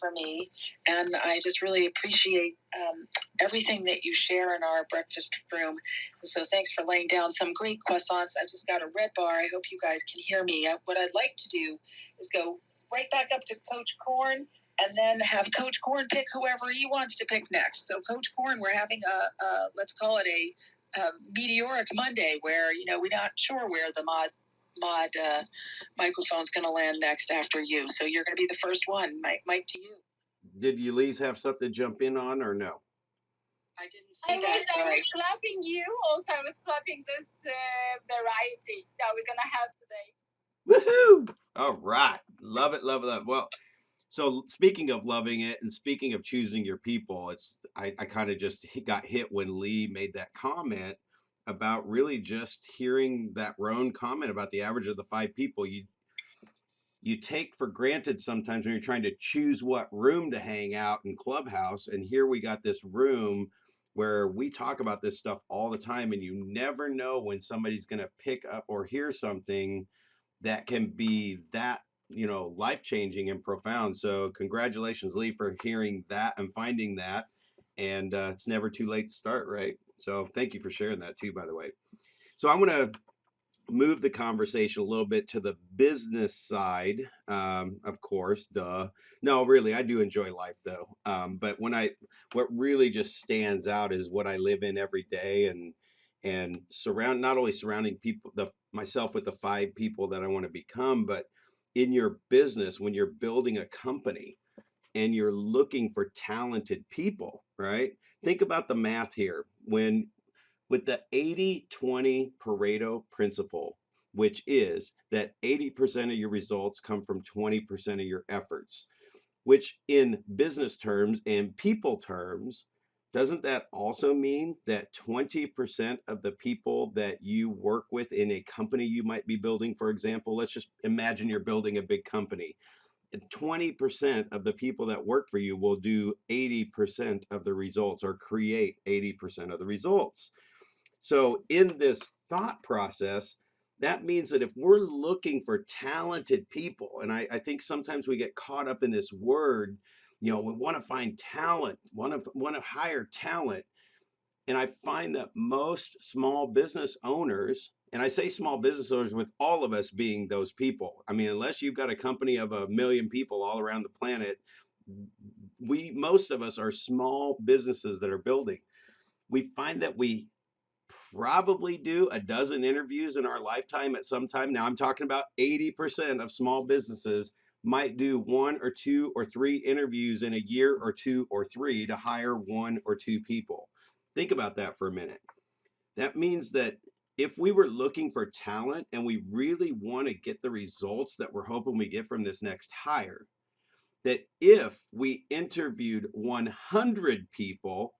for me, and I just really appreciate everything that you share in our breakfast room. So thanks for laying down some great croissants. I just got a red bar. I hope you guys can hear me. What I'd like to do is go right back up to Coach Corn and then have Coach Corn pick whoever he wants to pick next. So Coach Corn, we're having a let's call it a meteoric Monday where, we're not sure where the mod microphone's going to land next after you. So you're going to be the first one. Mike, to you. Did Ulysses have something to jump in on or no? I didn't see that. I was clapping you. Also, I was clapping this variety that we're going to have today. Woohoo! All right. Love it, love it, love it. Well, so speaking of loving it and speaking of choosing your people, I kind of just got hit when Lee made that comment about really just hearing that Rohn comment about the average of the 5 people you take for granted sometimes when you're trying to choose what room to hang out in Clubhouse. And here we got this room where we talk about this stuff all the time, and you never know when somebody's going to pick up or hear something that can be that life changing and profound. So congratulations, Lee, for hearing that and finding that. And it's never too late to start, right? So thank you for sharing that too, by the way. So I'm going to move the conversation a little bit to the business side. Of course, duh. No, really, I do enjoy life though. But what really just stands out is what I live in every day, and not only surrounding myself with the 5 people that I want to become, but in your business when you're building a company and you're looking for talented people, right? Think about the math here. With the 80-20 Pareto principle, which is that 80% of your results come from 20% of your efforts, which in business terms and people terms, doesn't that also mean that 20% of the people that you work with in a company you might be building, for example, let's just imagine you're building a big company. 20% of the people that work for you will do 80% of the results or create 80% of the results. So, in this thought process, that means that if we're looking for talented people, and I think sometimes we get caught up in this word, we want to find talent, want to hire talent. And I find that most small business owners, and I say small business owners with all of us being those people. I mean, unless you've got a company of 1 million people all around the planet, most of us are small businesses that are building. We find that we probably do a dozen interviews in our lifetime at some time. Now I'm talking about 80% of small businesses might do 1 or 2 or 3 interviews in a year or 2 or 3 to hire 1 or 2 people. Think about that for a minute. That means that if we were looking for talent and we really want to get the results that we're hoping we get from this next hire, that if we interviewed 100 people,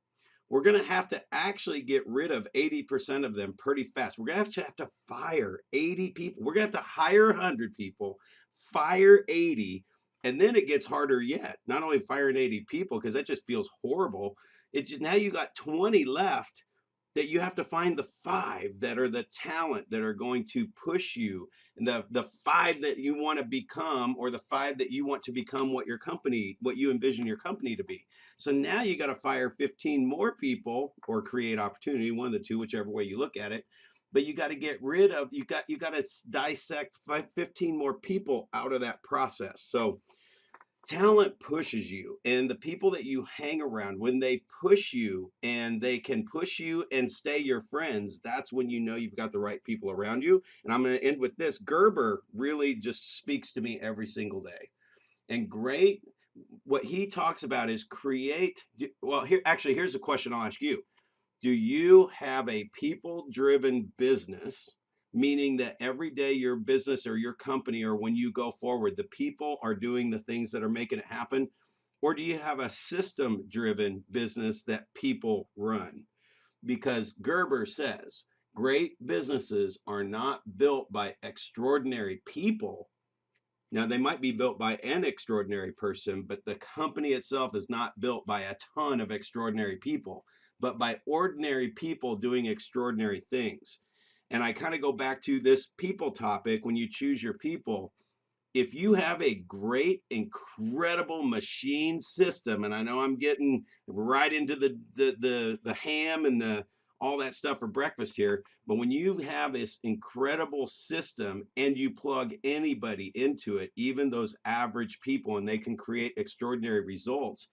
we're going to have to actually get rid of 80% of them pretty fast. We're going to have to fire 80 people. We're going to have to hire 100 people, fire 80, and then it gets harder yet. Not only firing 80 people, because that just feels horrible. It's just now you got 20 left that you have to find the 5 that are the talent that are going to push you, and the 5 that you want to become, or the 5 that you want to become what you envision your company to be. So now you got to fire 15 more people or create opportunity, one of the two, whichever way you look at it. But you got to you got to dissect 15 more people out of that process. So talent pushes you, and the people that you hang around, when they push you and they can push you and stay your friends, that's when you know you've got the right people around you. And I'm going to end with this. Gerber really just speaks to me every single day. And what he talks about is here's a question I'll ask you. Do you have a people driven business, meaning that every day your business or your company, or when you go forward, the people are doing the things that are making it happen? Or do you have a system driven business that people run? Because Gerber says great businesses are not built by extraordinary people. Now, they might be built by an extraordinary person, but the company itself is not built by a ton of extraordinary people, but by ordinary people doing extraordinary things. And I kind of go back to this people topic. When you choose your people, if you have a great, incredible machine system, and I know I'm getting right into the ham and the all that stuff for breakfast here, but when you have this incredible system and you plug anybody into it, even those average people, and they can create extraordinary results,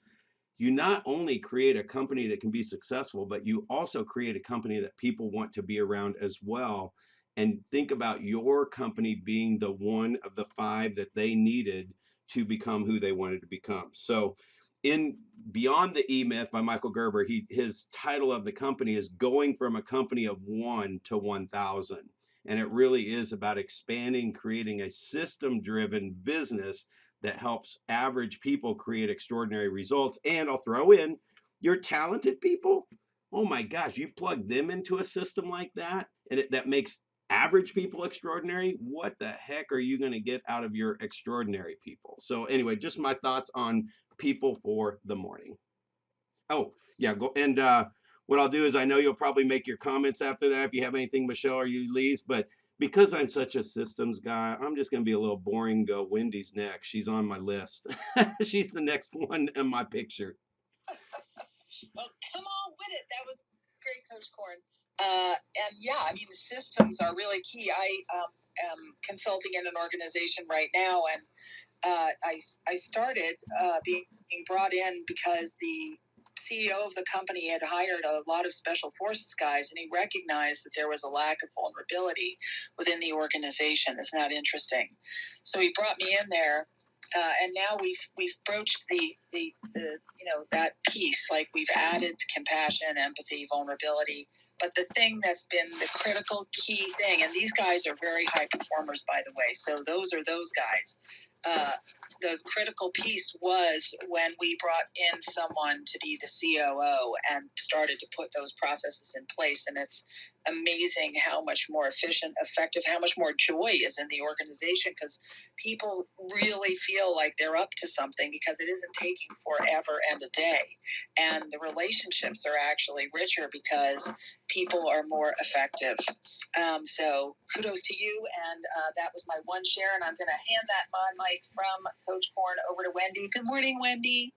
you not only create a company that can be successful, but you also create a company that people want to be around as well. And think about your company being the one of the five that they needed to become who they wanted to become. So, in Beyond the E Myth by Michael Gerber, his title of the company is Going from a Company of One to 1,000. And it really is about expanding, creating a system driven business that helps average people create extraordinary results. And I'll throw in your talented people. Oh my gosh, you plug them into a system like that, and that makes average people extraordinary. What the heck are you going to get out of your extraordinary people? So, anyway, just my thoughts on people for the morning. Oh, yeah, go and what I'll do is I know you'll probably make your comments after that if you have anything, Michelle or you, Lise, but because I'm such a systems guy, I'm just going to be a little boring. Go Wendy's next. She's on my list. She's the next one in my picture. Well, come on with it. That was great, Coach Corn. And yeah, I mean, systems are really key. I am consulting in an organization right now, and I started being brought in because the CEO of the company had hired a lot of special forces guys, and he recognized that there was a lack of vulnerability within the organization. Isn't that interesting? So he brought me in there, and now we've broached the that piece. Like, we've added compassion, empathy, vulnerability. But the thing that's been the critical key thing, and these guys are very high performers, by the way. So those are those guys. The critical piece was when we brought in someone to be the COO and started to put those processes in place. And it's amazing how much more efficient, effective, how much more joy is in the organization, because people really feel like they're up to something because it isn't taking forever and a day. And the relationships are actually richer because people are more effective. So kudos to you. And that was my one share. And I'm going to hand that mic from Coach Corn over to Wendy. Good morning, Wendy.